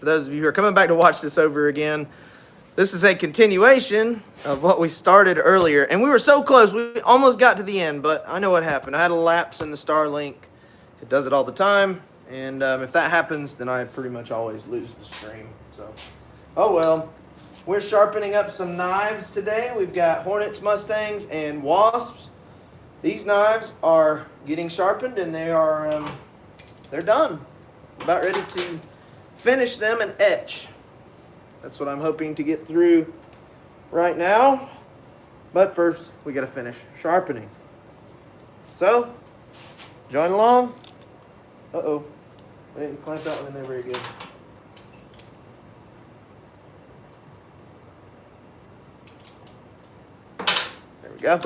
those of you who are coming back to watch this over again, this is a continuation of what we started earlier. And we were so close, we almost got to the end, but I know what happened. I had a lapse in the Starlink. It does it all the time. And if that happens, then I pretty much always lose the stream. So, oh well. We're sharpening up some knives today. We've got Hornets, Mustangs, and Wasps. These knives are getting sharpened, and they're done. About ready to finish them and etch. That's what I'm hoping to get through right now. But first, we got to finish sharpening. So, join along. Uh-oh. I didn't clamp that one in there very good. There we go.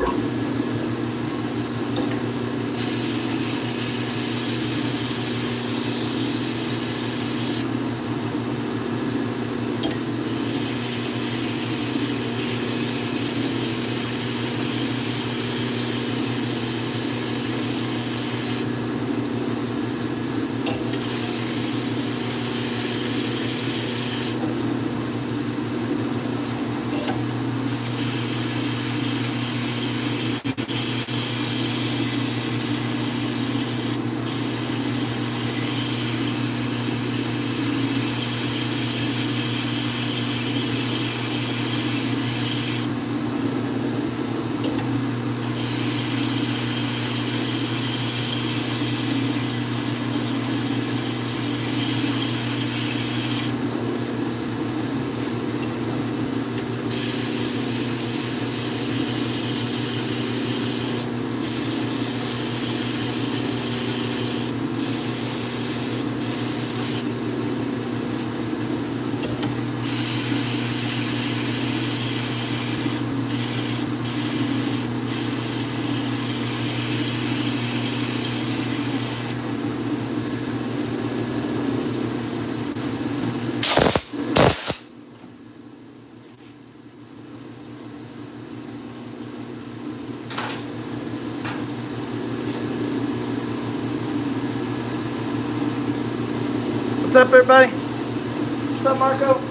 What's up, everybody? What's up, Marco?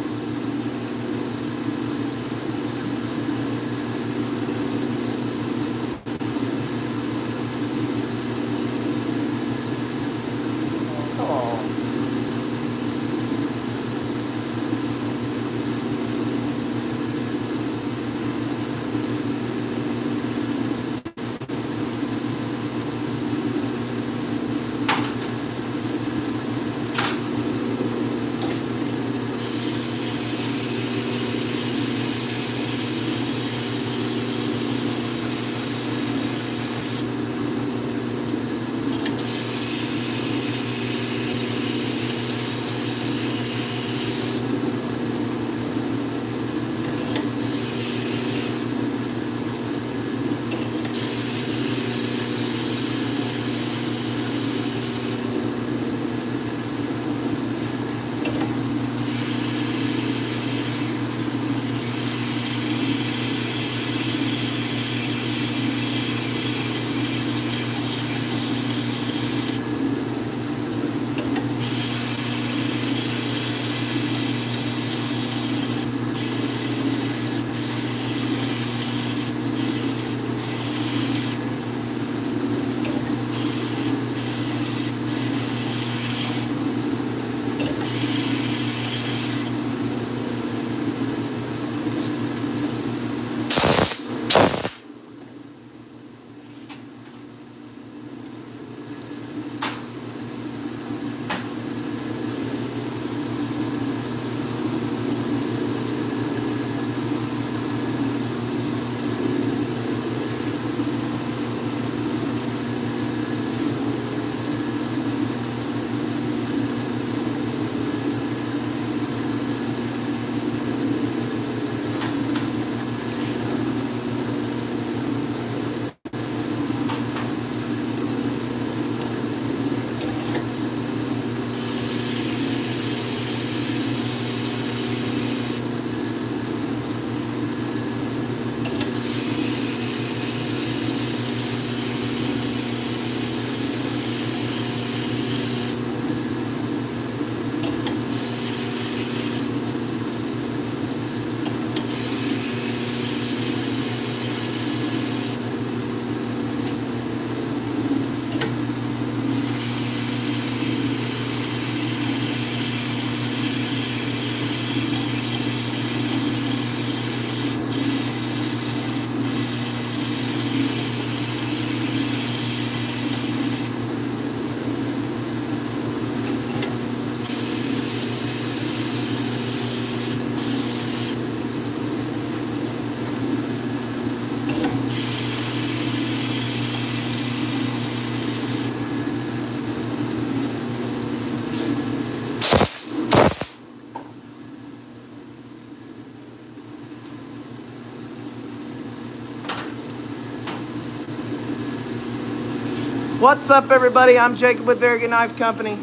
What's up, everybody? I'm Jacob with Very Good Knife Company.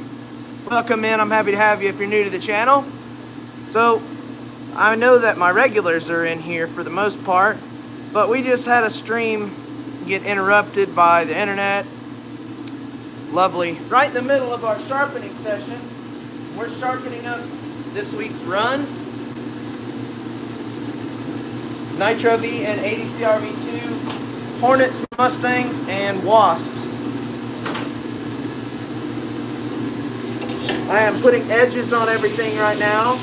Welcome in. I'm happy to have you if you're new to the channel. So, I know that my regulars are in here for the most part, but we just had a stream get interrupted by the internet. Lovely. Right in the middle of our sharpening session, we're sharpening up this week's run. Nitro V and ADCR V2, Hornets, Mustangs, and Wasps. I am putting edges on everything right now.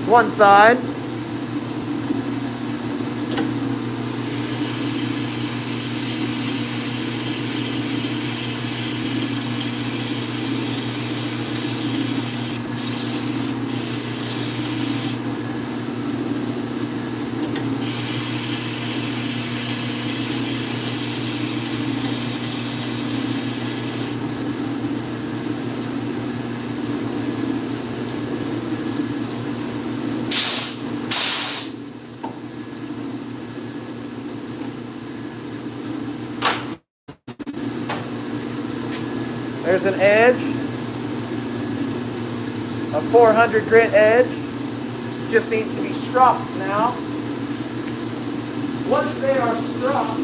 One side. There's an edge, a 400 grit edge. Just needs to be stropped now. Once they are stropped,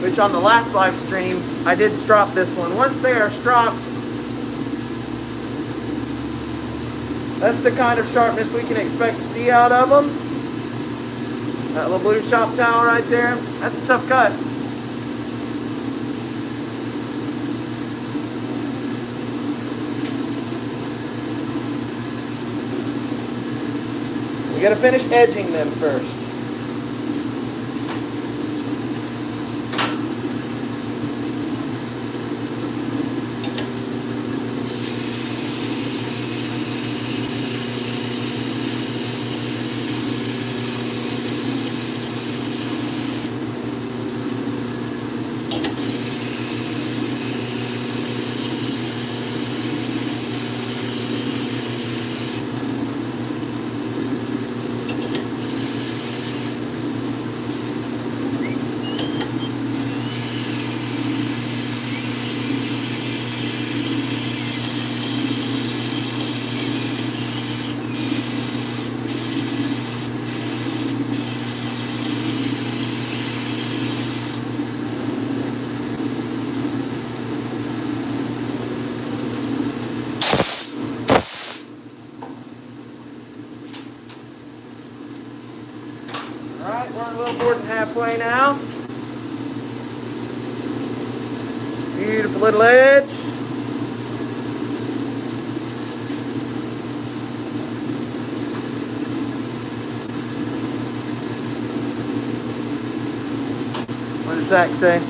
which on the last live stream I did strop this one. Once they are stropped, that's the kind of sharpness we can expect to see out of them. That little blue shop towel right there, that's a tough cut. We gotta finish edging them first. Alright, we're a little more than halfway now. Beautiful little edge. What does Zach say?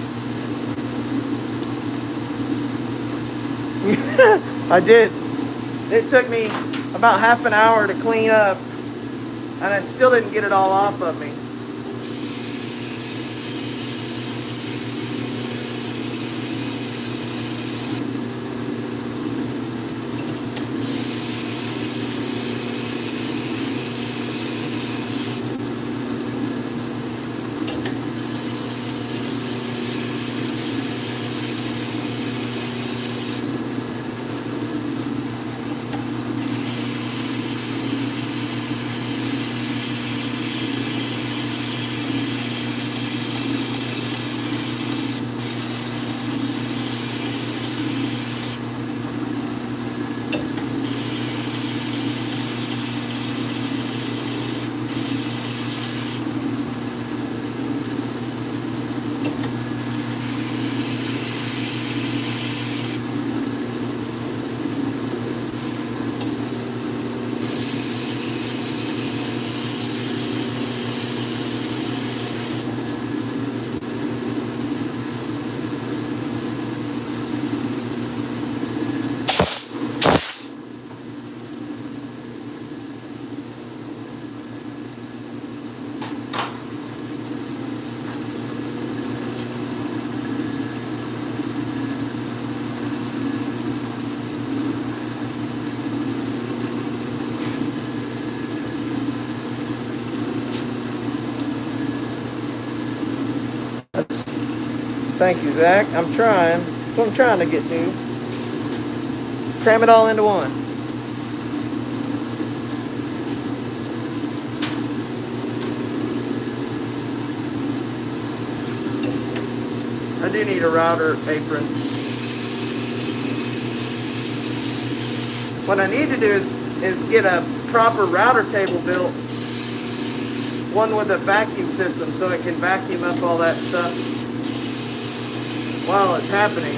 I did. It took me about half an hour to clean up, and I still didn't get it all off of me. Thank you, Zach. I'm trying. That's what I'm trying to get to. Cram it all into one. I do need a router apron. What I need to do is get a proper router table built. One with a vacuum system so it can vacuum up all that stuff while it's happening.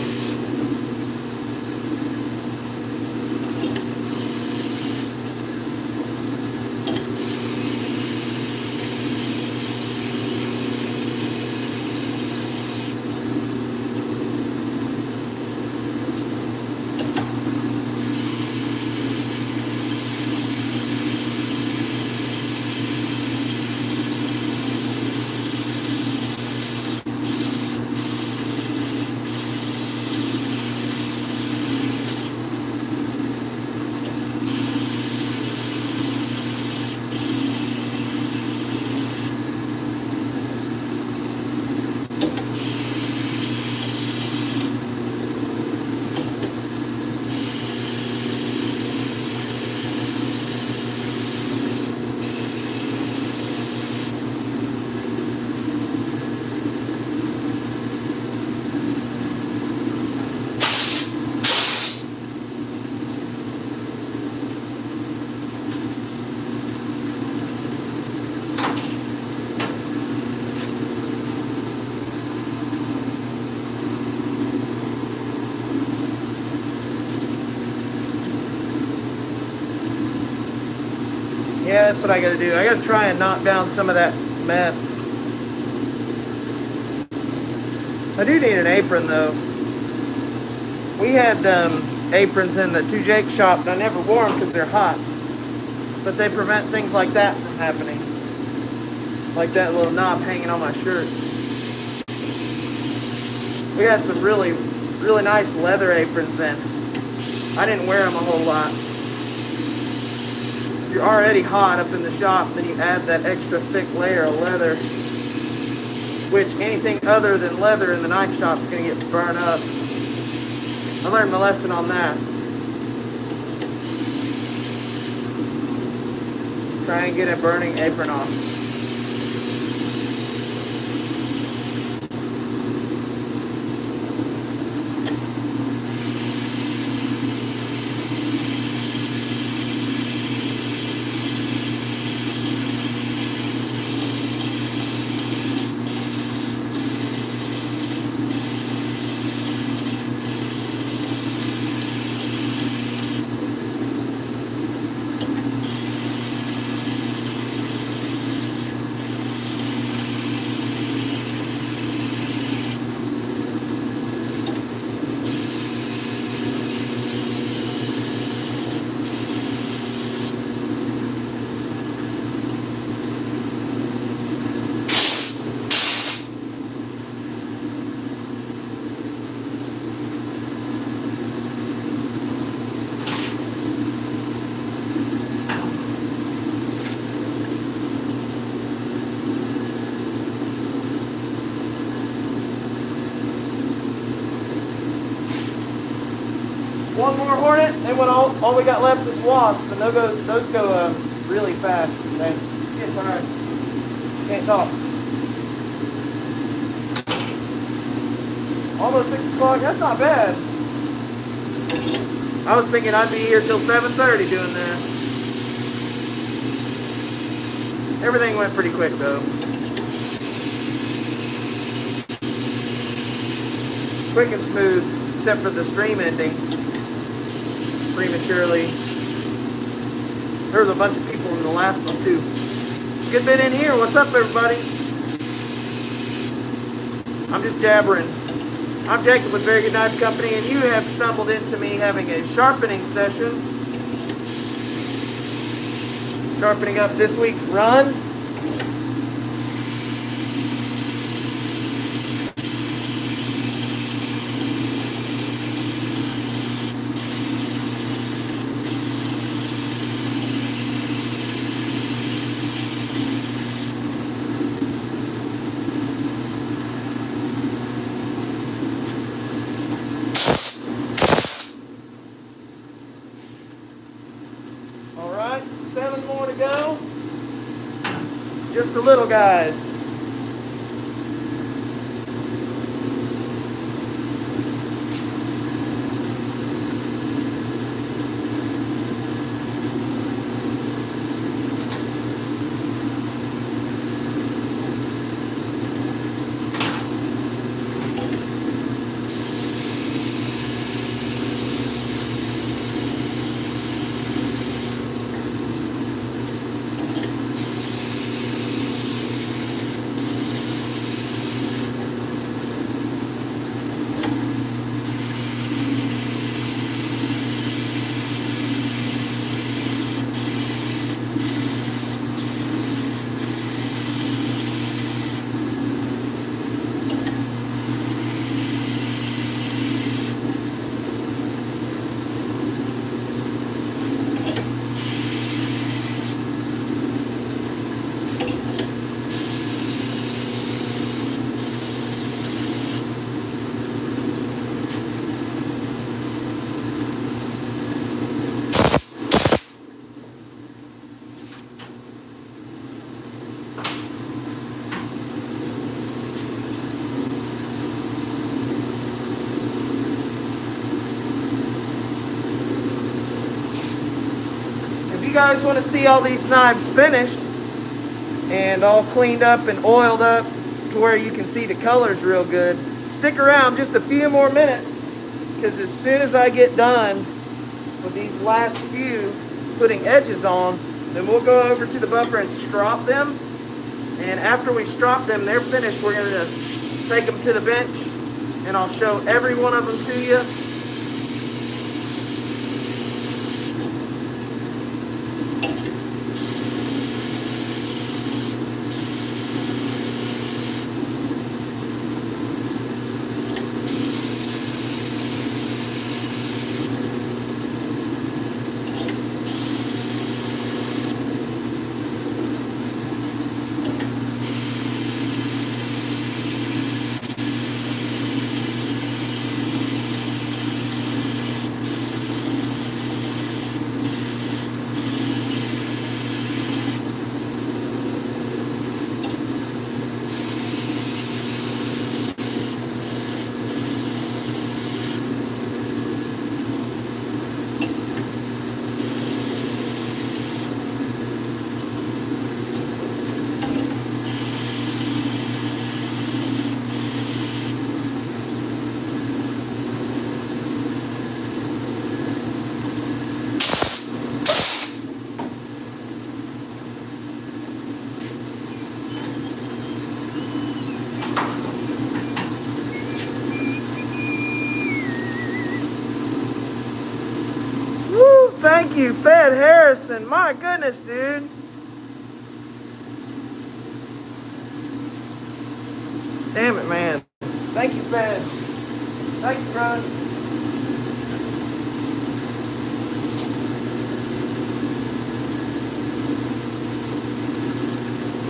Yeah, that's what I gotta do. I gotta try and knock down some of that mess. I do need an apron though. We had aprons in the 2Jake shop, and I never wore them because they're hot. But they prevent things like that from happening. Like that little knob hanging on my shirt. We had some really, really nice leather aprons then. I didn't wear them a whole lot. You're already hot up in the shop, then you add that extra thick layer of leather, which anything other than leather in the knife shop is going to get burned up. I learned my lesson on that. Try and get a burning apron off. One more hornet, and when all we got left is wasps, and those go really fast. They get tired. Can't talk. Almost 6 o'clock. That's not bad. I was thinking I'd be here till 7:30 doing this. Everything went pretty quick though. Quick and smooth, except for the stream ending prematurely. There was a bunch of people in the last one too. Good bit in here. What's up, everybody? I'm just jabbering. I'm Jacob with Very Good Knife Company, and you have stumbled into me having a sharpening session. Sharpening up this week's run. 7 more to go. Just the little guys. If you guys want to see all these knives finished and all cleaned up and oiled up to where you can see the colors real good, stick around just a few more minutes, because as soon as I get done with these last few putting edges on, then we'll go over to the buffer and strop them. And after we strop them, they're finished, we're going to take them to the bench and I'll show every one of them to you. Thank you, Fed Harrison. My goodness, dude. Damn it, man. Thank you, Fed. Thank you, brother.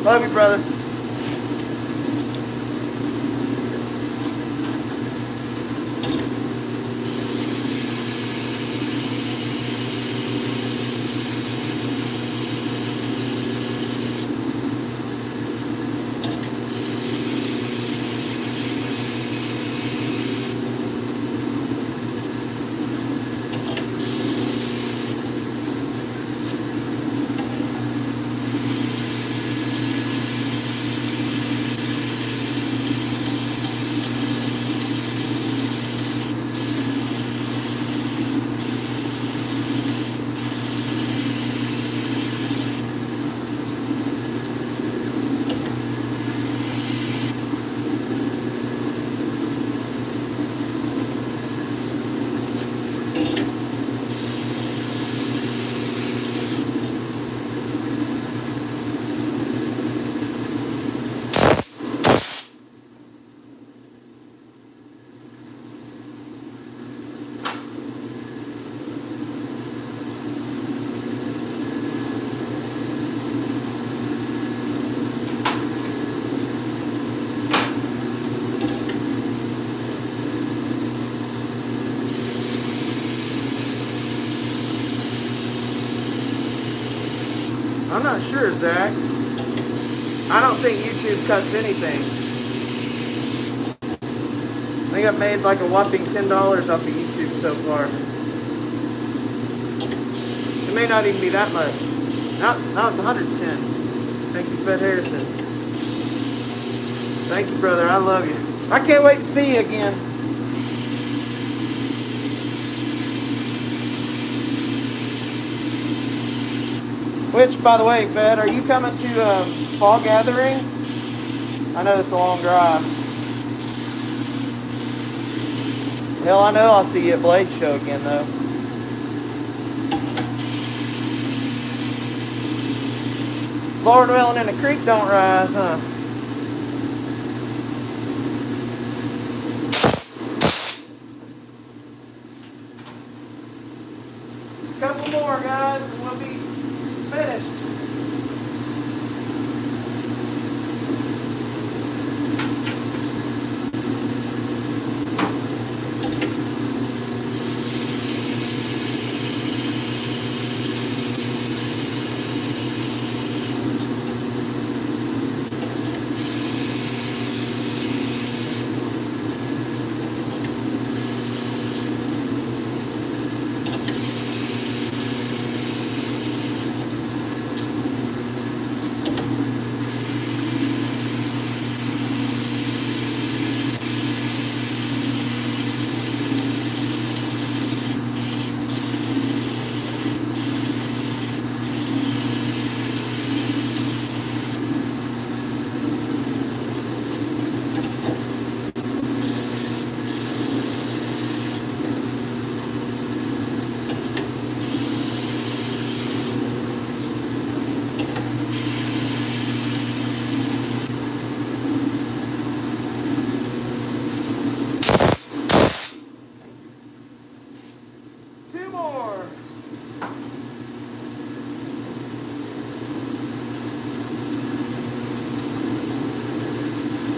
Love you, brother. I'm not sure, Zach. I don't think YouTube cuts anything. I think I've made like a whopping $10 off of YouTube so far. It may not even be that much. Now it's 110. Thank you, Fed Harrison. Thank you, brother. I love you. I can't wait to see you again. Which, by the way, Fed, are you coming to Fall Gathering? I know it's a long drive. Hell, I know I'll see you at Blade Show again, though. Lord willing and the creek don't rise, huh? Just a couple more, guys, and we'll be finished.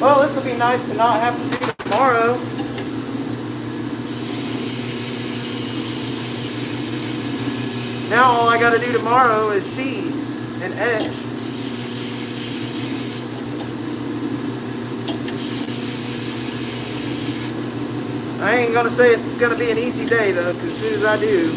Well, this will be nice to not have to do tomorrow. Now all I got to do tomorrow is sheaths and etch. I ain't going to say it's going to be an easy day, though, because as soon as I do...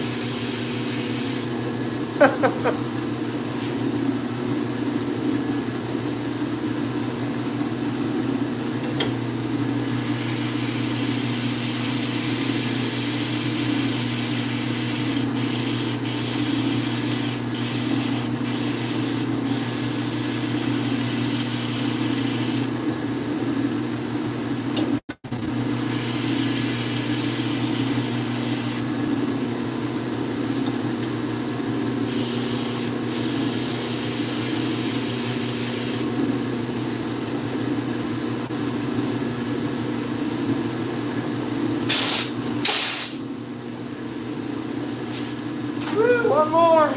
One more.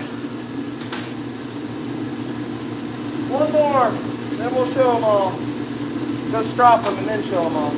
One more. Then we'll show them all. Go strop them and then show them all.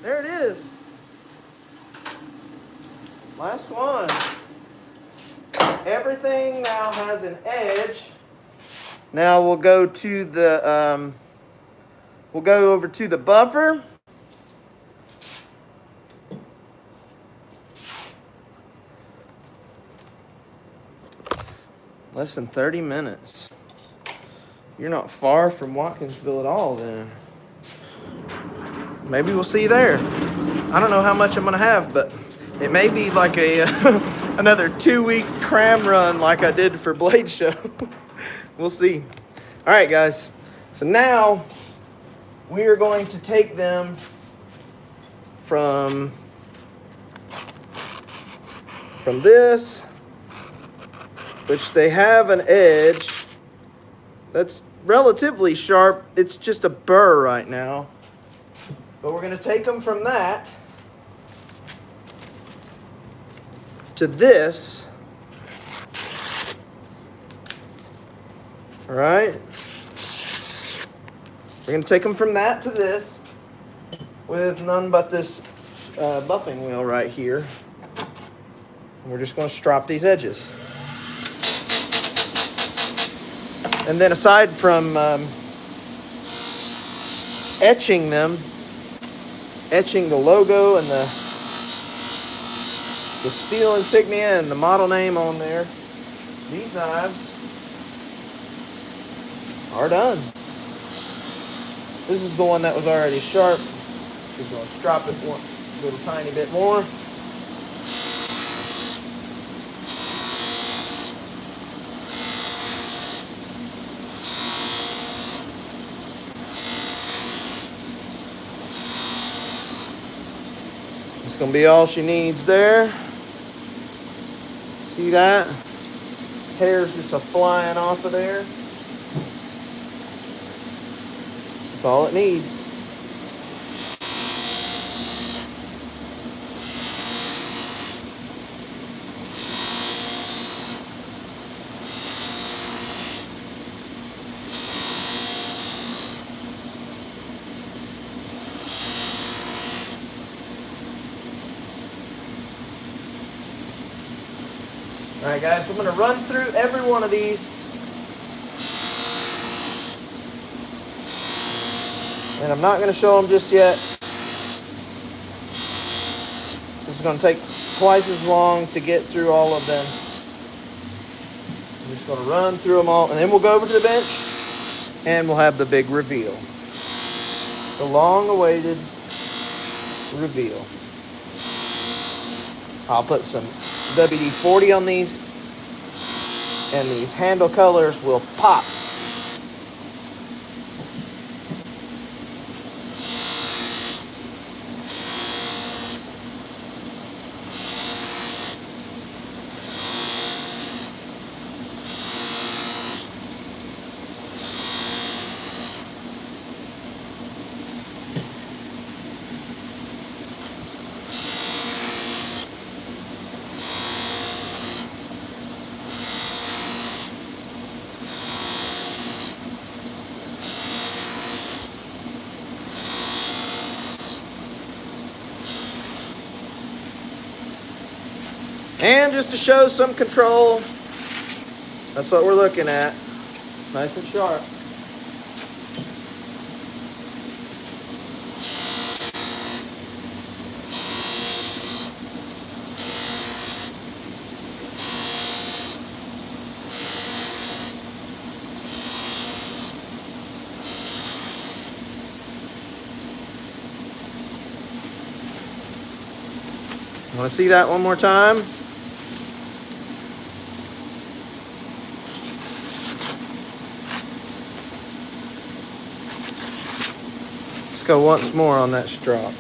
There it is. Last one. Everything now has an edge. Now we'll go to the we'll go over to the buffer. Less than 30 minutes. You're not far from Watkinsville at all then. Maybe we'll see you there. I don't know how much I'm gonna have, but it may be like a another 2-week cram run like I did for Blade Show. We'll see. All right, guys. So now we are going to take them from this, which they have an edge that's relatively sharp. It's just a burr right now. But we're going to take them from that to this. All right. We're going to take them from that to this with none but this buffing wheel right here. And we're just going to strop these edges. And then aside from etching them, etching the logo and the steel insignia and the model name on there, these knives are done. This is the one that was already sharp. We're going to strop it a little tiny bit more. It's going to be all she needs there. See that? Hair's just flying off of there. That's all it needs. All right, guys, so I'm going to run through every one of these. And I'm not going to show them just yet. This is going to take twice as long to get through all of them. I'm just going to run through them all, and then we'll go over to the bench, and we'll have the big reveal. The long-awaited reveal. I'll put some WD-40 on these, and these handle colors will pop. And just to show some control, that's what we're looking at. Nice and sharp. Want to see that one more time? Go once more on that strop.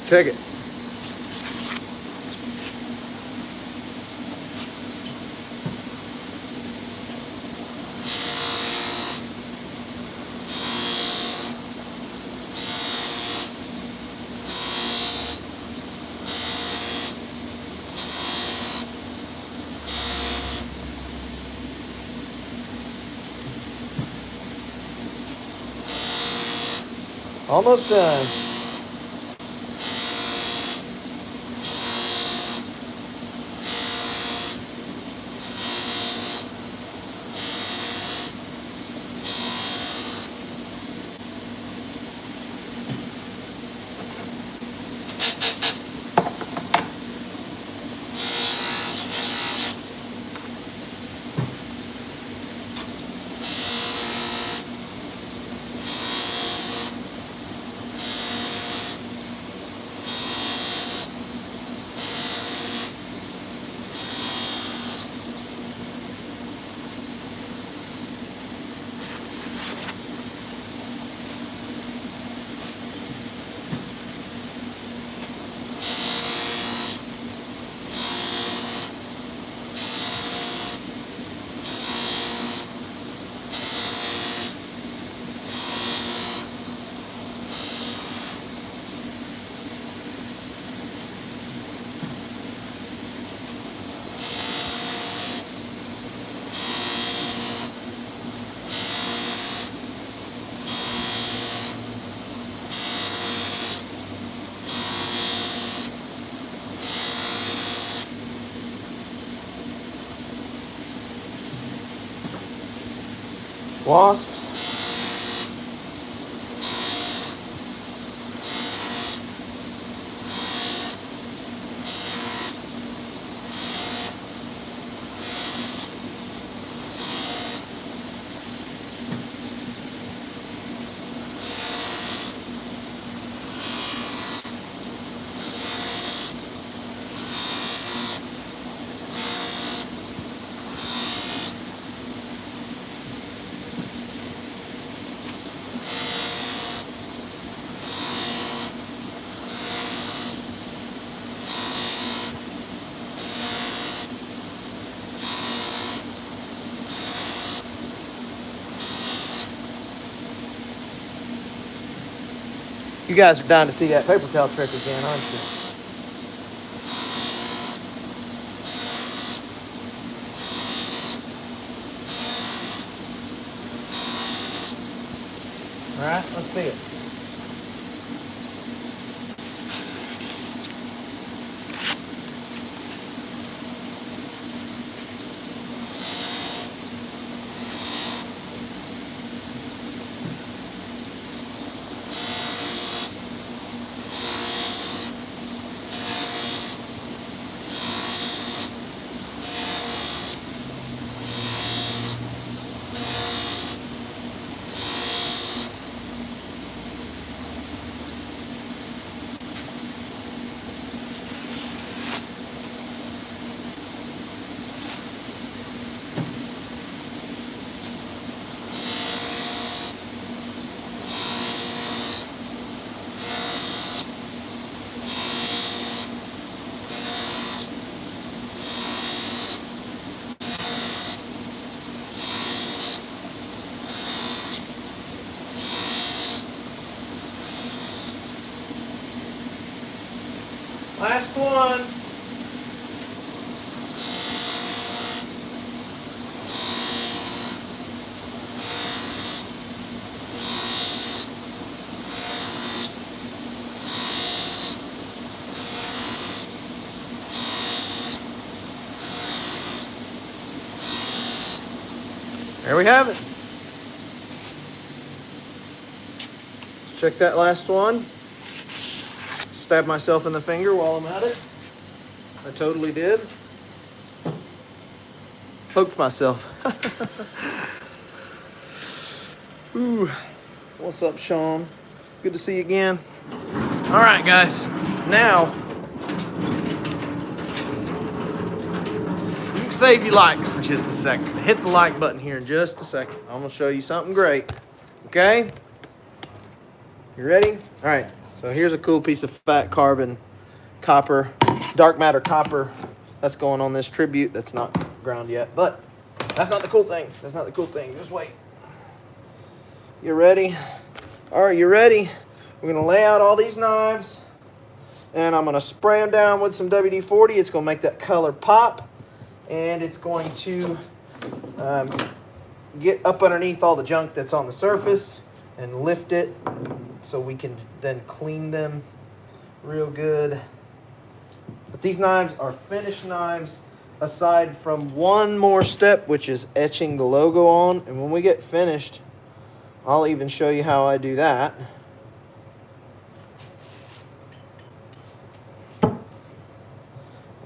Check it. Almost done. Wasps. You guys are dying to see that paper towel trick again, aren't you? All right, let's see it. Last one. There we have it. Let's check that last one. Stab myself in the finger while I'm at it. I totally did. Poked myself. Ooh. What's up, Sean? Good to see you again. All right, guys. Now, you can save your likes for just a second. Hit the like button here in just a second. I'm going to show you something great. Okay? You ready? All right. So here's a cool piece of fat carbon copper, dark matter copper that's going on this tribute. That's not ground yet, but that's not the cool thing. That's not the cool thing. Just wait. You ready? All right, you ready? We're going to lay out all these knives, and I'm going to spray them down with some WD-40. It's going to make that color pop, and it's going to get up underneath all the junk that's on the surface and lift it so we can then clean them real good. But these knives are finished knives, aside from one more step, which is etching the logo on. And when we get finished, I'll even show you how I do that. Well,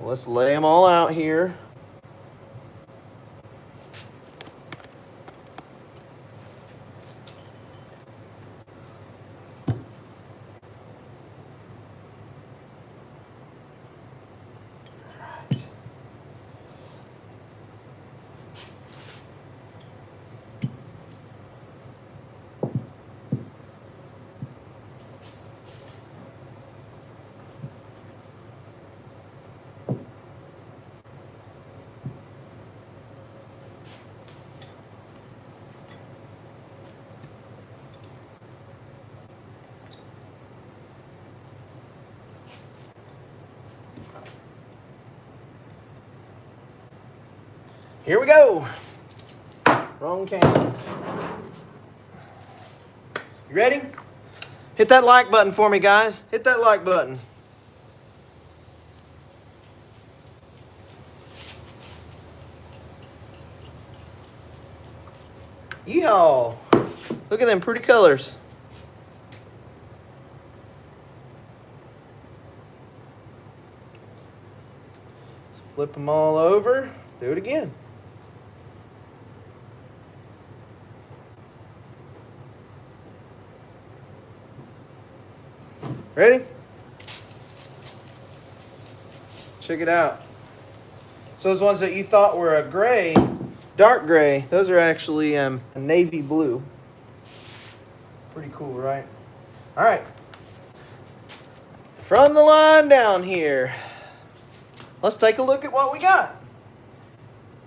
let's lay them all out here. Here we go. Wrong can. You ready? Hit that like button for me, guys. Hit that like button. Yeehaw. Look at them pretty colors. Flip them all over. Do it again. Ready? Check it out. So those ones that you thought were a gray, dark gray, those are actually a navy blue. Pretty cool, right? All right. From the line down here, let's take a look at what we got.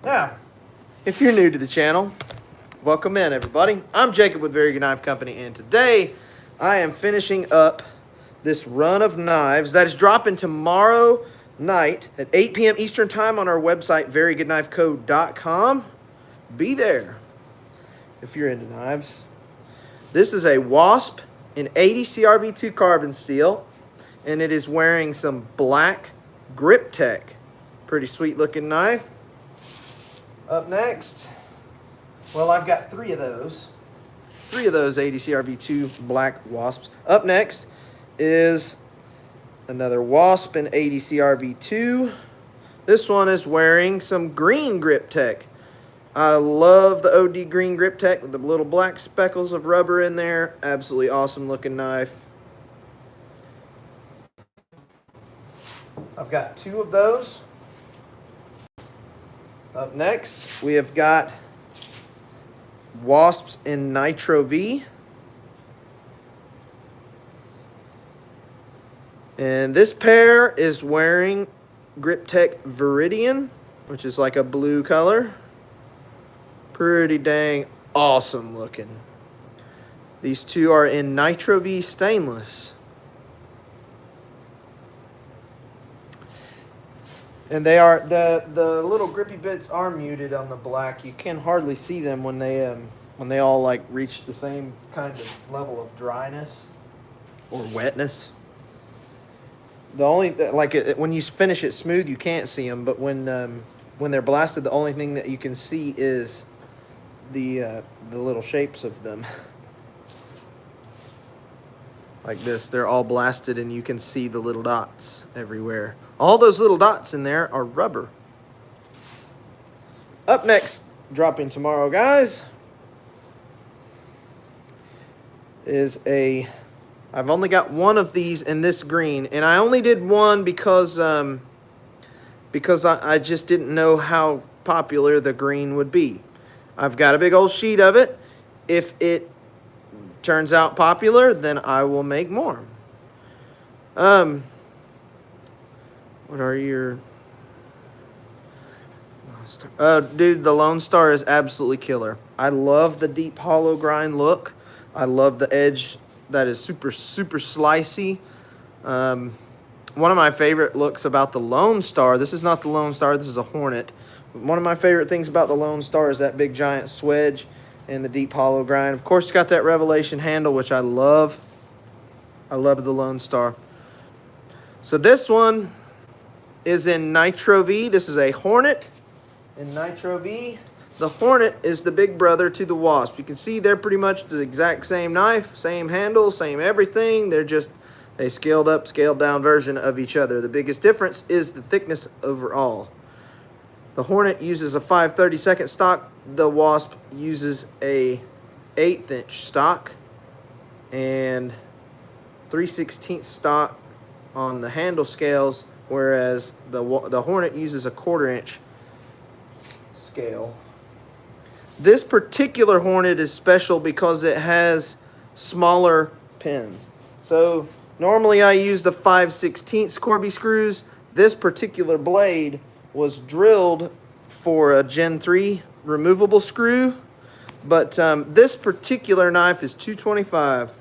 Now, if you're new to the channel, welcome in, everybody. I'm Jacob with Very Good Knife Company, and today I am finishing up this run of knives that is dropping tomorrow night at 8 p.m. Eastern Time on our website, verygoodknifeco.com. Be there if you're into knives. This is a Wasp in 80 CRB2 carbon steel, and it is wearing some black grip tech. Pretty sweet looking knife. Up next, well, I've got three of those 80 CRB2 black Wasps. Up next is another Wasp in 80 CRB2. This one is wearing some green grip tech. I love the OD green grip tech with the little black speckles of rubber in there. Absolutely awesome looking knife. I've got two of those. Up next, we have got Wasps in Nitro V. And this pair is wearing Grip Tech Viridian, which is like a blue color. Pretty dang awesome looking. These two are in Nitro V stainless. And they are, the little grippy bits are muted on the black. You can hardly see them when they all like reach the same kind of level of dryness or wetness. The only, like when you finish it smooth, you can't see them, but when they're blasted, the only thing that you can see is the little shapes of them. Like this, they're all blasted and you can see the little dots everywhere. All those little dots in there are rubber. Up next, dropping tomorrow, guys, is I've only got one of these in this green, and I only did one because I just didn't know how popular the green would be. I've got a big old sheet of it. If it turns out popular, then I will make more. What are your... dude, the Lone Star is absolutely killer. I love the deep hollow grind look. I love the edge that is super, super slicey. One of my favorite looks about the Lone Star, this is not the Lone Star, this is a Hornet. One of my favorite things about the Lone Star is that big giant swedge and the deep hollow grind. Of course, it's got that Revelation handle, which I love. I love the Lone Star. So this one is in Nitro V. This is a Hornet in Nitro V. The Hornet is the big brother to the Wasp. You can see they're pretty much the exact same knife, same handle, same everything. They're just a scaled up, scaled down version of each other. The biggest difference is the thickness overall. The Hornet uses a 5/32 stock. The Wasp uses a 1/8" stock and 3/16 stock on the handle scales, whereas the Hornet uses a 1/4" scale. This particular Hornet is special because it has smaller pins. So normally I use the 5/16 Corby screws. This particular blade was drilled for a Gen 3 removable screw, but this particular knife is $225,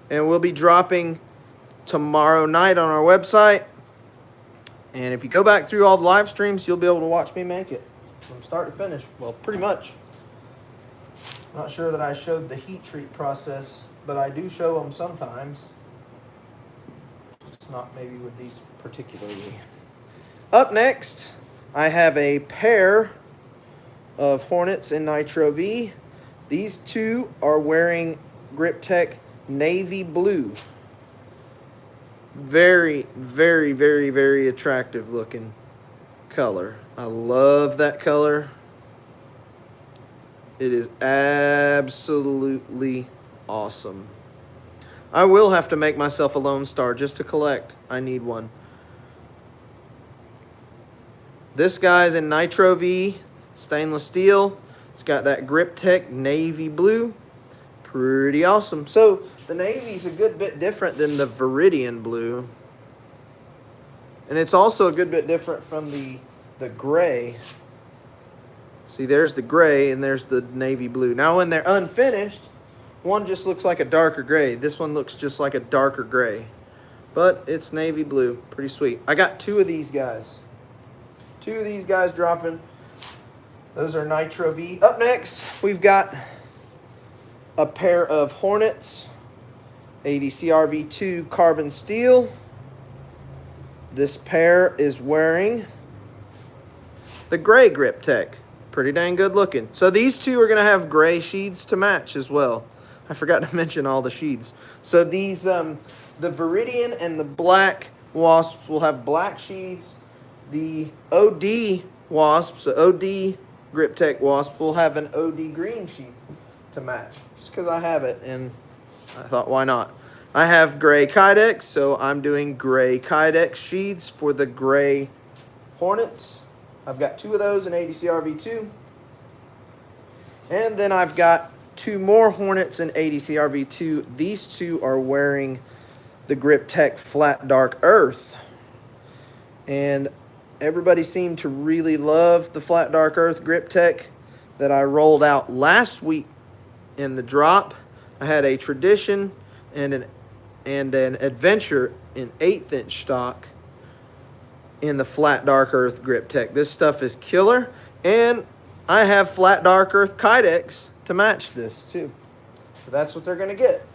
and we'll be dropping tomorrow night on our website. And if you go back through all the live streams, you'll be able to watch me make it from start to finish. Well, pretty much. Not sure that I showed the heat treat process, but I do show them sometimes. It's not maybe with these particularly. Up next, I have a pair of Hornets in Nitro V. These two are wearing Grip Tech navy blue. Very, very, very, very attractive looking color. I love that color. It is absolutely awesome. I will have to make myself a Lone Star just to collect. I need one. This guy's in Nitro V, stainless steel. It's got that Grip Tech navy blue. Pretty awesome. So the navy's a good bit different than the Viridian blue. And it's also a good bit different from the gray. See, there's the gray and there's the navy blue. Now when they're unfinished, one just looks like a darker gray. This one looks just like a darker gray. But it's navy blue. Pretty sweet. I got two of these guys. Two of these guys dropping. Those are Nitro V. Up next, we've got a pair of Hornets. ADCR V2 carbon steel. This pair is wearing the gray Grip Tech. Pretty dang good looking. So these two are going to have gray sheaths to match as well. I forgot to mention all the sheaths. So these, the Viridian and the black Wasps will have black sheaths. The OD Wasps, the OD Grip Tech Wasp, will have an OD green sheath to match. Just because I have it, and I thought, why not? I have gray Kydex, so I'm doing gray Kydex sheaths for the gray Hornets. I've got two of those in ADCR V2. And then I've got two more Hornets in ADCR V2. These two are wearing the Grip Tech Flat Dark Earth. And everybody seemed to really love the Flat Dark Earth Grip Tech that I rolled out last week in the drop. I had a Tradition and an Adventure in 1/8" stock in the Flat Dark Earth Grip Tech. This stuff is killer, and I have Flat Dark Earth Kydex to match this too. So that's what they're going to get.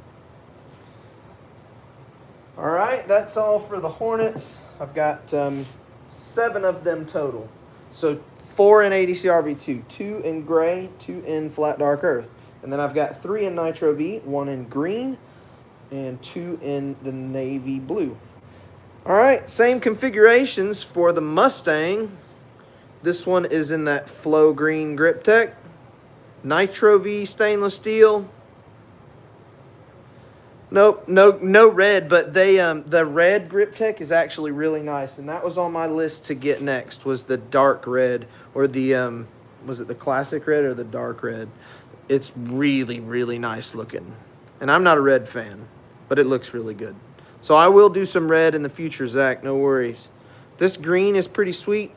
All right, that's all for the Hornets. I've got 7 of them total. So 4 in ADCR V2, 2 in gray, 2 in Flat Dark Earth. And then I've got 3 in Nitro V, 1 in green, and 2 in the navy blue. All right, same configurations for the Mustang. This one is in that Flow Green Grip Tech. Nitro V stainless steel. Nope, no red, but the red Grip Tech is actually really nice, and that was on my list to get next, was the dark red, or the, was it the classic red or the dark red? It's really, really nice looking. And I'm not a red fan, but it looks really good. So I will do some red in the future, Zach, no worries. This green is pretty sweet.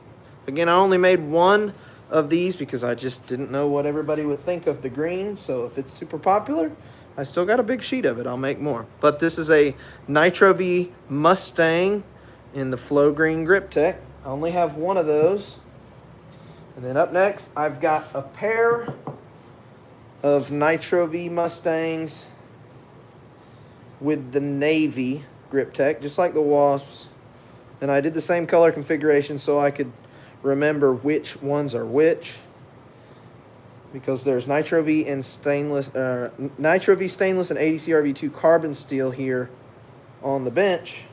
Again, I only made 1 of these because I just didn't know what everybody would think of the green. So if it's super popular, I still got a big sheet of it. I'll make more. But this is a Nitro V Mustang in the Flow Green Grip Tech. I only have 1 of those. And then up next, I've got a pair of Nitro V Mustangs with the navy grip tech, just like the Wasps. And I did the same color configuration so I could remember which ones are which. Because there's Nitro V and stainless, Nitro V stainless and ADCRV2 carbon steel here on the bench.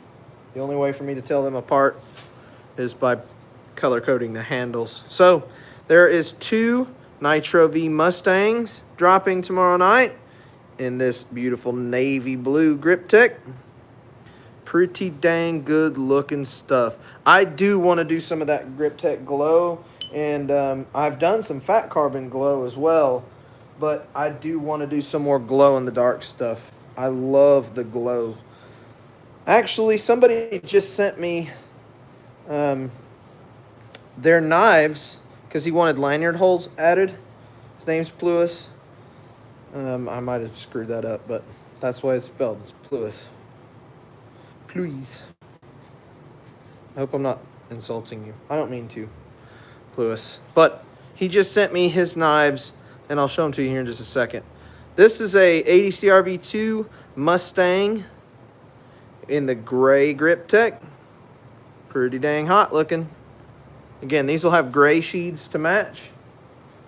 The only way for me to tell them apart is by color coding the handles. So there is 2 Nitro V Mustangs dropping tomorrow night in this beautiful navy blue grip tech. Pretty dang good looking stuff. I do want to do some of that grip tech glow, and I've done some fat carbon glow as well, but I do want to do some more glow in the dark stuff. I love the glow. Actually, somebody just sent me their knives because he wanted lanyard holes added. His name's Pluis. I might have screwed that up, but that's why it's spelled. It's Pluis. Please. I hope I'm not insulting you. I don't mean to, Pluis. But he just sent me his knives, and I'll show them to you here in just a second. This is a ADCRV2 Mustang in the gray grip tech. Pretty dang hot looking. Again, these will have gray sheaths to match.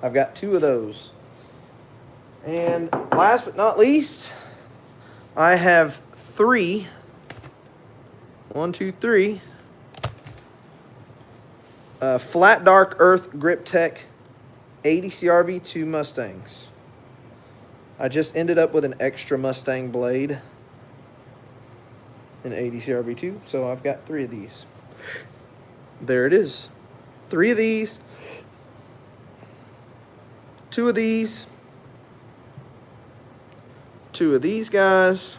I've got 2 of those. And last but not least, I have 3. 1, 2, 3. Flat Dark Earth Grip Tech ADCRV2 Mustangs. I just ended up with an extra Mustang blade in ADCRV2, so I've got 3 of these. There it is. 3 of these. 2 of these. 2 of these guys.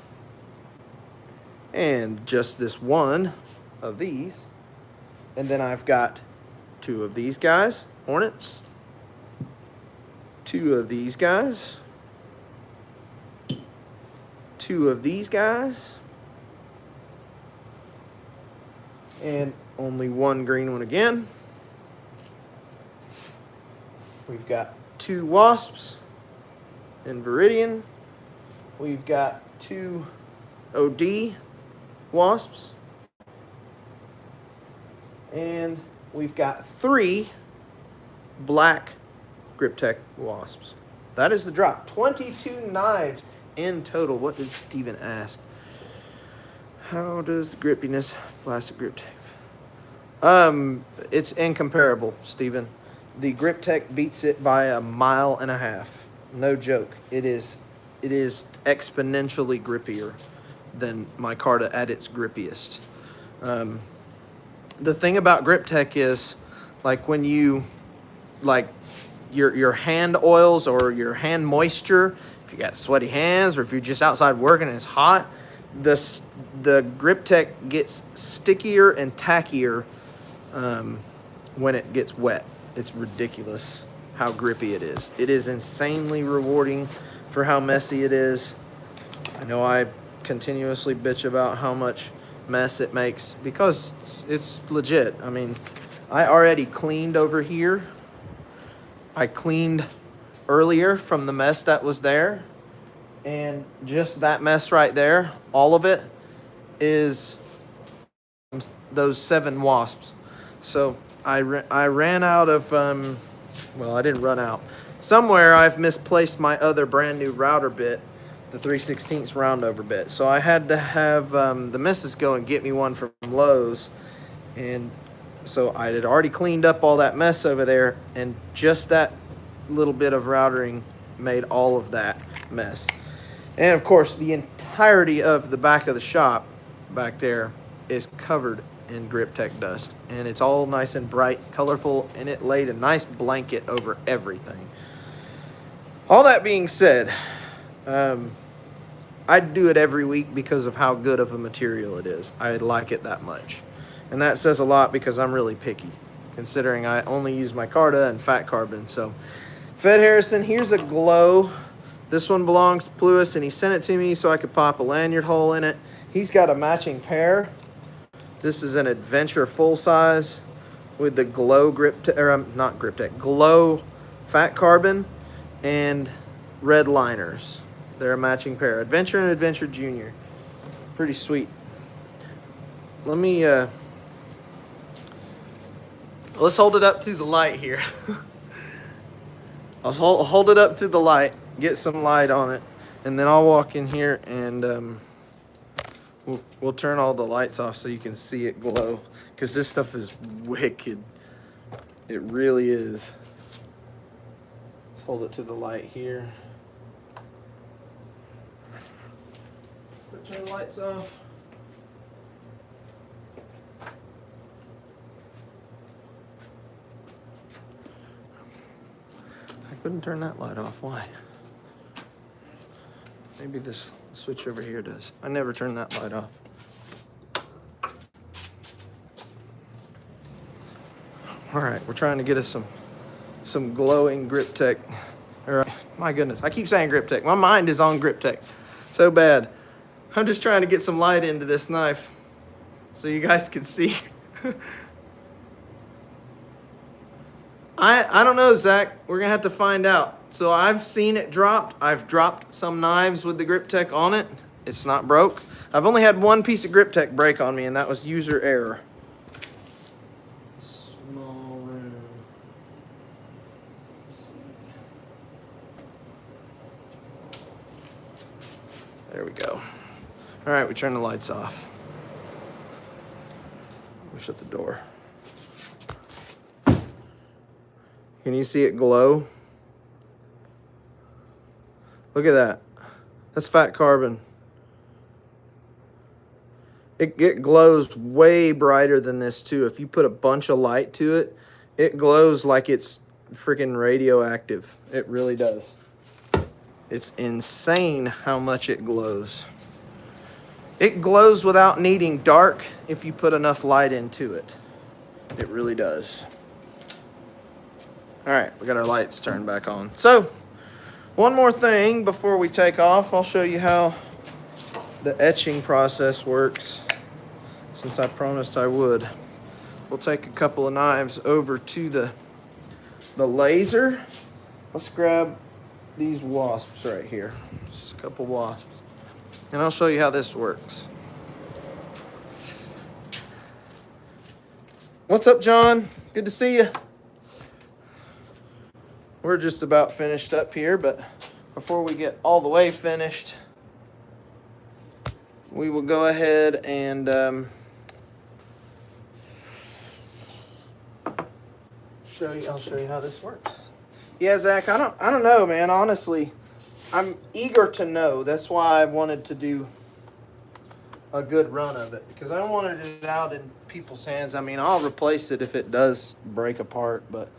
And just this 1 of these. And then I've got 2 of these guys, Hornets. 2 of these guys. 2 of these guys. And only 1 green one again. We've got 2 Wasps in Viridian. We've got 2 OD Wasps. And we've got 3 black Grip Tech Wasps. That is the drop. 22 knives in total. What did Steven ask? How does the grippiness plastic Grip Tech? It's incomparable, Steven. The Grip Tech beats it by 1.5 miles. No joke. It is exponentially grippier than micarta at its grippiest. The thing about Grip Tech is, like, when you, like, your hand oils or your hand moisture, if you got sweaty hands or if you're just outside working and it's hot, the Grip Tech gets stickier and tackier when it gets wet. It's ridiculous how grippy it is. It is insanely rewarding for how messy it is. I know I continuously bitch about how much mess it makes because it's legit. I mean, I already cleaned over here. I cleaned earlier from the mess that was there, and just that mess right there, all of it is those 7 wasps. So I ran out of well, I didn't run out. Somewhere I've misplaced my other brand new router bit, the 3/16 roundover bit. So I had to have the missus go and get me one from Lowe's. And so I had already cleaned up all that mess over there, and just that little bit of routering made all of that mess. And of course, the entirety of the back of the shop back there is covered in Grip Tech dust. And it's all nice and bright, colorful, and it laid a nice blanket over everything. All that being said, I'd do it every week because of how good of a material it is. I like it that much. And that says a lot because I'm really picky, considering I only use micarta and fat carbon. So, Fed Harrison, here's a glow. This one belongs to Pluis, and he sent it to me so I could pop a lanyard hole in it. He's got a matching pair. This is an Adventure full size with the glow not Grip Tech, glow fat carbon and red liners. They're a matching pair. Adventure and Adventure Junior. Pretty sweet. Let me, let's hold it up to the light here. I'll hold it up to the light, get some light on it, and then I'll walk in here and we'll turn all the lights off so you can see it glow. Because this stuff is wicked. It really is. Let's hold it to the light here. Turn the lights off. I couldn't turn that light off. Why? Maybe this switch over here does. I never turn that light off. All right, we're trying to get us some glowing grip tech. All right, my goodness, I keep saying grip tech. My mind is on grip tech so bad. I'm just trying to get some light into this knife so you guys can see. I don't know, Zach. We're going to have to find out. So I've seen it dropped. I've dropped some knives with the grip tech on it. It's not broke. I've only had one piece of grip tech break on me, and that was user error. Small room. There we go. All right, we turn the lights off. We'll shut the door. Can you see it glow? Look at that. That's fat carbon. It glows way brighter than this too. If you put a bunch of light to it, it glows like it's freaking radioactive. It really does. It's insane how much it glows. It glows without needing dark if you put enough light into it. It really does. All right, we got our lights turned back on. So, one more thing before we take off. I'll show you how the etching process works, since I promised I would. We'll take a couple of knives over to the laser. Let's grab these wasps right here. Just a couple wasps. And I'll show you how this works. What's up, John? Good to see you. We're just about finished up here, but before we get all the way finished, we will go ahead and I'll show you how this works. Yeah, Zach, I don't know, man. Honestly, I'm eager to know. That's why I wanted to do a good run of it, because I wanted it out in people's hands. I mean, I'll replace it if it does break apart, but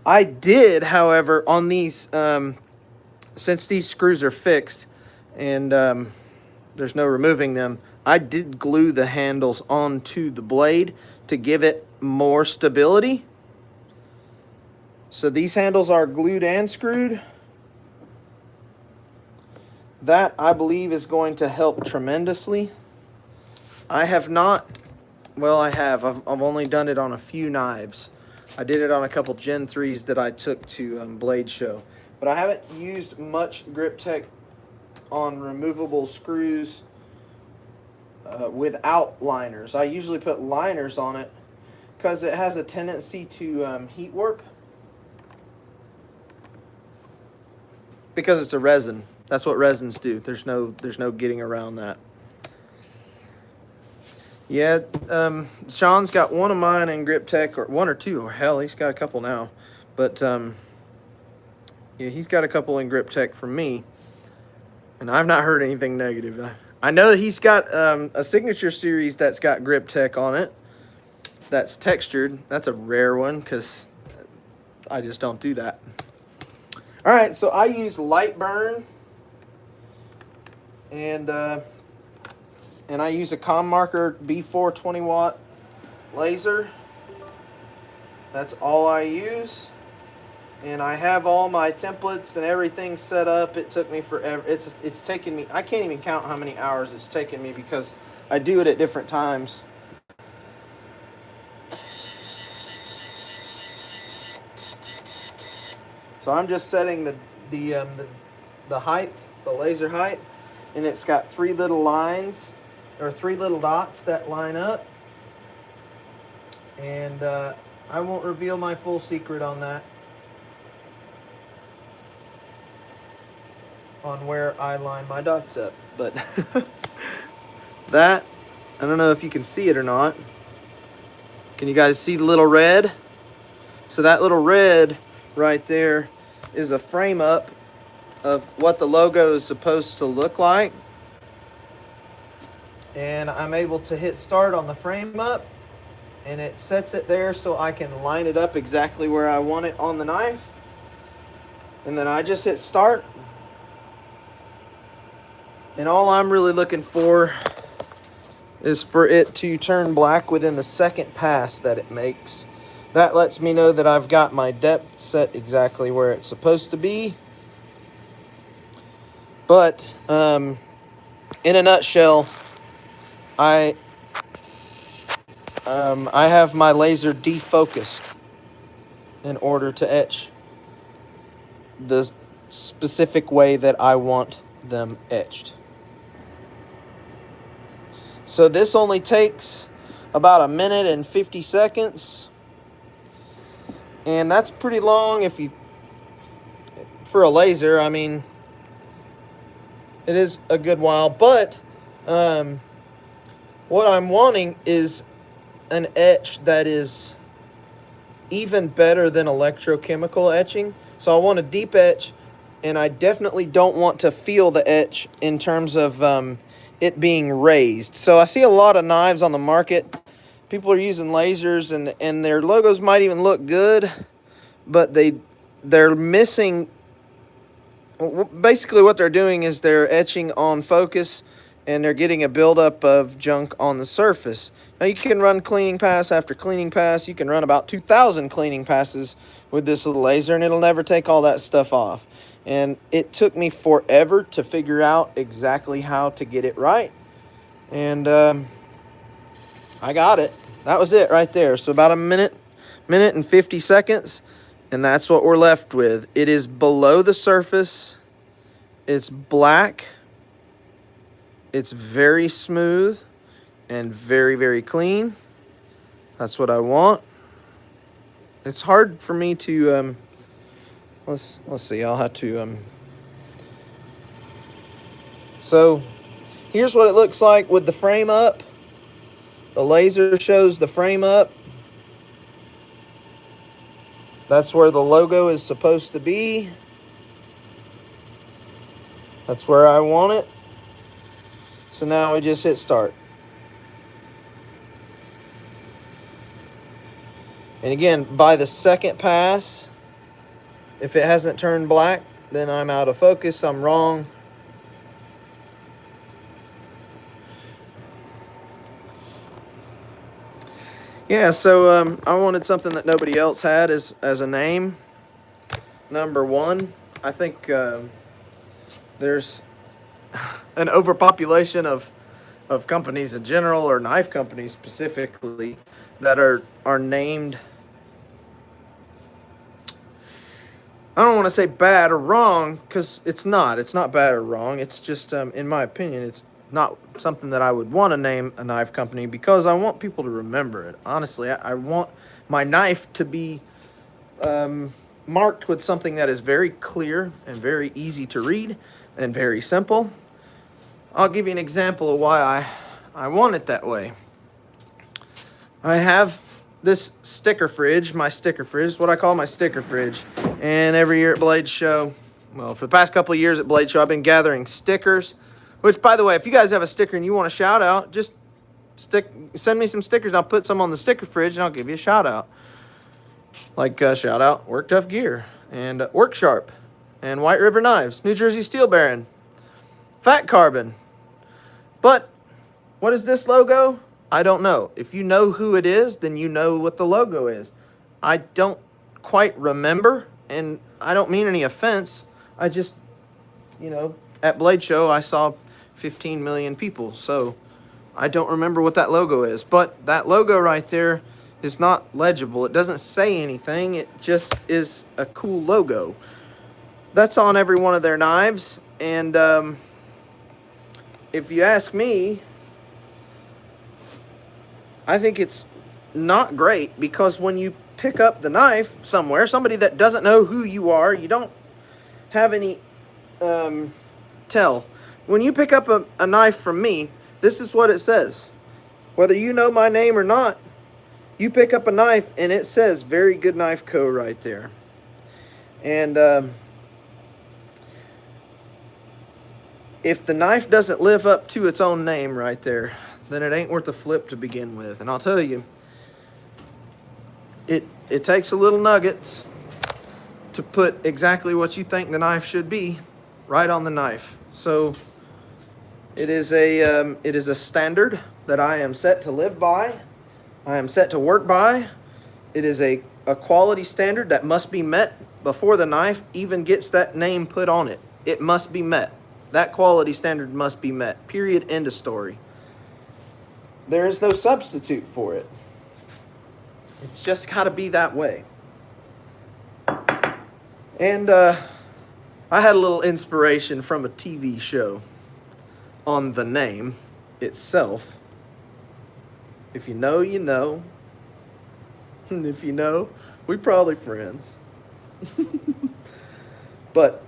I did, however, on these, since these screws are fixed and there's no removing them, I did glue the handles onto the blade to give it more stability. So these handles are glued and screwed. That, I believe, is going to help tremendously. I have not, well, I have. I've only done it on a few knives. I did it on a couple Gen 3s that I took to Blade Show. But I haven't used much grip tech on removable screws without liners. I usually put liners on it because it has a tendency to heat warp. Because it's a resin. That's what resins do. There's no getting around that. Yeah, Sean's got one of mine in grip tech, or one or two, or hell, he's got a couple now. But yeah, he's got a couple in grip tech from me, and I've not heard anything negative. I know that he's got a signature series that's got grip tech on it. That's textured. That's a rare one because I just don't do that. All right, so I use light burn, and I use a Com Marker B4 20 watt laser. That's all I use. And I have all my templates and everything set up. It took me forever. It's taken me, I can't even count how many hours it's taken me because I do it at different times. So I'm just setting the height, the laser height, and it's got 3 little lines or 3 little dots that line up. And I won't reveal my full secret on that, on where I line my dots up. But that, I don't know if you can see it or not. Can you guys see the little red? So that little red right there is a frame up of what the logo is supposed to look like. And I'm able to hit start on the frame up, and it sets it there so I can line it up exactly where I want it on the knife. And then I just hit start. And all I'm really looking for is for it to turn black within the second pass that it makes. That lets me know that I've got my depth set exactly where it's supposed to be. But in a nutshell, I have my laser defocused in order to etch the specific way that I want them etched. So this only takes about 1 minute and 50 seconds. And that's pretty long if you, for a laser, I mean, it is a good while. But what I'm wanting is an etch that is even better than electrochemical etching. So I want a deep etch, and I definitely don't want to feel the etch in terms of it being raised. So I see a lot of knives on the market. People are using lasers, and their logos might even look good, but they're missing. Basically what they're doing is they're etching on focus, and they're getting a buildup of junk on the surface. Now you can run cleaning pass after cleaning pass. You can run about 2,000 cleaning passes with this little laser, and it'll never take all that stuff off. And it took me forever to figure out exactly how to get it right. And I got it. That was it right there. So about a minute and 50 seconds, and that's what we're left with. It is below the surface. It's black. It's very smooth and very, very clean. That's what I want. It's hard for me to let's see. I'll have to So here's what it looks like with the frame up. The laser shows the frame up. That's where the logo is supposed to be. That's where I want it. So now we just hit start. And again, by the second pass, if it hasn't turned black, then I'm out of focus. I'm wrong. Yeah, so I wanted something that nobody else had as a name. Number one, I think there's an overpopulation of companies in general, or knife companies specifically, that are named, I don't want to say bad or wrong, because it's not bad or wrong. It's just in my opinion, it's not something that I would want to name a knife company, because I want people to remember it. Honestly, I want my knife to be marked with something that is very clear and very easy to read and very simple. I'll give you an example of why I want it that way. I have this sticker fridge, my sticker fridge, is what I call my sticker fridge. And every year at Blade Show, well, for the past couple of years at Blade Show, I've been gathering stickers. Which, by the way, if you guys have a sticker and you want a shout out, just send me some stickers and I'll put some on the sticker fridge and I'll give you a shout out. Like shout out Work Tough Gear and Work Sharp and White River Knives, New Jersey Steel Baron, Fat Carbon. But what is this logo? I don't know. If you know who it is, then you know what the logo is. I don't quite remember, and I don't mean any offense. I just, at Blade Show, I saw 15 million people, so I don't remember what that logo is. But that logo right there is not legible. It doesn't say anything. It just is a cool logo. That's on every one of their knives, and if you ask me, I think it's not great because when you pick up the knife somewhere, somebody that doesn't know who you are, you don't have any tell. When you pick up a knife from me, this is what it says. Whether you know my name or not, you pick up a knife and it says Very Good Knife Co. right there. And if the knife doesn't live up to its own name right there, then it ain't worth a flip to begin with. And I'll tell you, it takes a little nuggets to put exactly what you think the knife should be right on the knife. So it is a standard that I am set to live by. I am set to work by. It is a quality standard that must be met before the knife even gets that name put on it. It must be met. That quality standard must be met. Period. End of story. There is no substitute for it. It's just got to be that way. And I had a little inspiration from a TV show on the name itself. If you know, you know. And if you know, we probably friends. But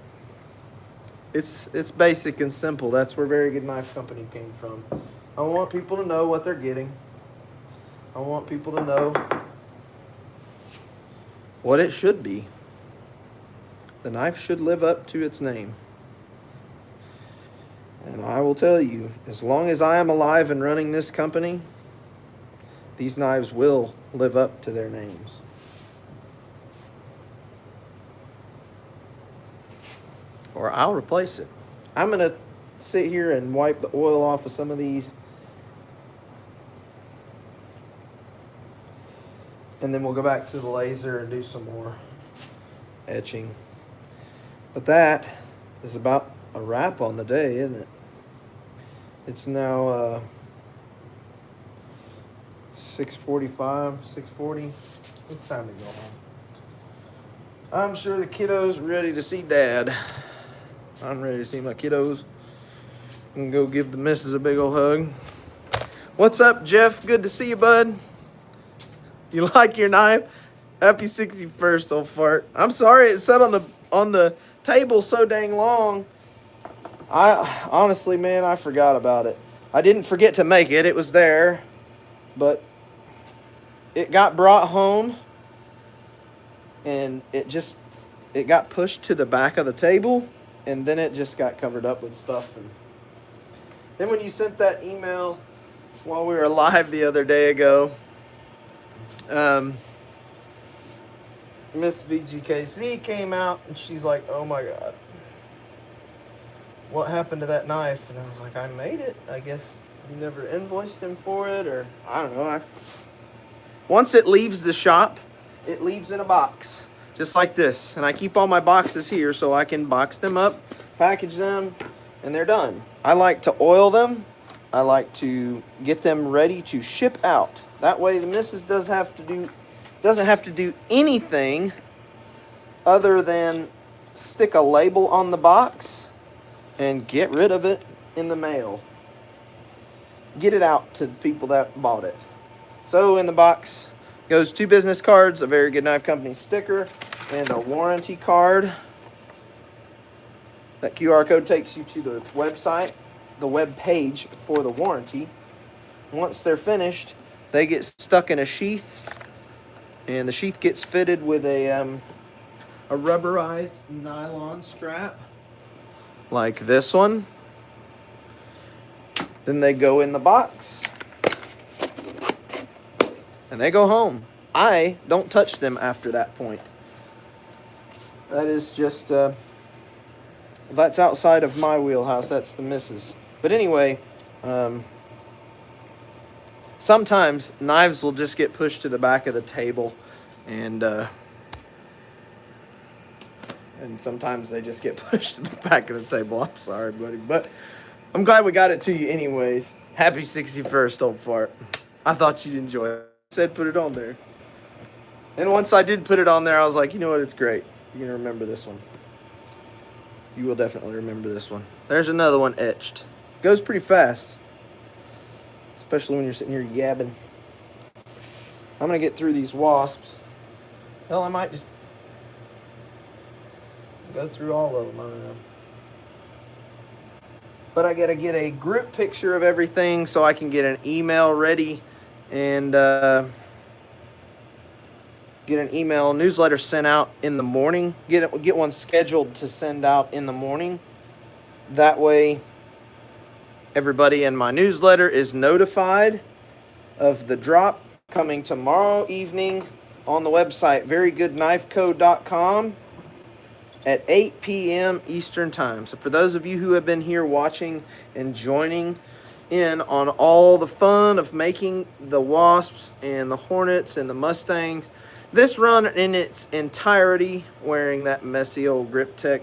it's basic and simple. That's where Very Good Knife Company came from. I want people to know what they're getting. I want people to know what it should be. The knife should live up to its name. And I will tell you, as long as I am alive and running this company, these knives will live up to their names. Or I'll replace it. I'm going to sit here and wipe the oil off of some of these. And then we'll go back to the laser and do some more etching. But that is about a wrap on the day, isn't it? It's now 6:45, 6:40. It's time to go home. I'm sure the kiddos are ready to see Dad. I'm ready to see my kiddos. I'm gonna go give the missus a big old hug. What's up, Jeff? Good to see you, bud. You like your knife? Happy 61st, old fart. I'm sorry it sat on the table so dang long. I honestly, man, I forgot about it. I didn't forget to make it. It was there, but it got brought home and it got pushed to the back of the table, and then it just got covered up with stuff. And then when you sent that email while we were live the other day ago, Miss VGKC came out and she's like, "Oh my God, what happened to that knife?" And I was like, "I made it. I guess you never invoiced him for it, or I don't know." Once it leaves the shop, it leaves in a box, just like this. And I keep all my boxes here so I can box them up, package them, and they're done. I like to oil them. I like to get them ready to ship out. That way the missus doesn't have to do anything other than stick a label on the box and get rid of it in the mail. Get it out to the people that bought it. So in the box goes 2 business cards, a Very Good Knife Company sticker, and a warranty card. That QR code takes you to the website, the web page for the warranty. Once they're finished, they get stuck in a sheath, and the sheath gets fitted with a rubberized nylon strap like this one. Then they go in the box and they go home. I don't touch them after that point. That is just that's outside of my wheelhouse. That's the missus. But anyway, sometimes knives will just get pushed to the back of the table, and sometimes they just get pushed to the back of the table. I'm sorry, buddy, but I'm glad we got it to you anyways. Happy 61st, old fart. I thought you'd enjoy it. I said put it on there. And once I did put it on there, I was like, you know what, it's great. You're going to remember this one. You will definitely remember this one. There's another one etched. Goes pretty fast, especially when you're sitting here yabbing. I'm going to get through these wasps. Hell, I might just go through all of them. I don't know. But I got to get a group picture of everything so I can get an email ready and get an email newsletter sent out in the morning. Get one scheduled to send out in the morning. That way, everybody in my newsletter is notified of the drop coming tomorrow evening on the website verygoodknifeco.com at 8 p.m. Eastern Time. So for those of you who have been here watching and joining in on all the fun of making the Wasps and the Hornets and the Mustangs, this run in its entirety wearing that messy old Grip Tech.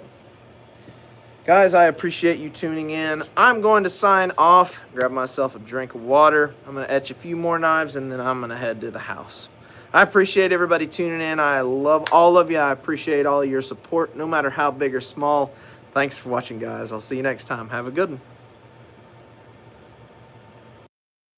Guys, I appreciate you tuning in. I'm going to sign off, grab myself a drink of water. I'm going to etch a few more knives, and then I'm going to head to the house. I appreciate everybody tuning in. I love all of you. I appreciate all of your support, no matter how big or small. Thanks for watching, guys. I'll see you next time. Have a good one.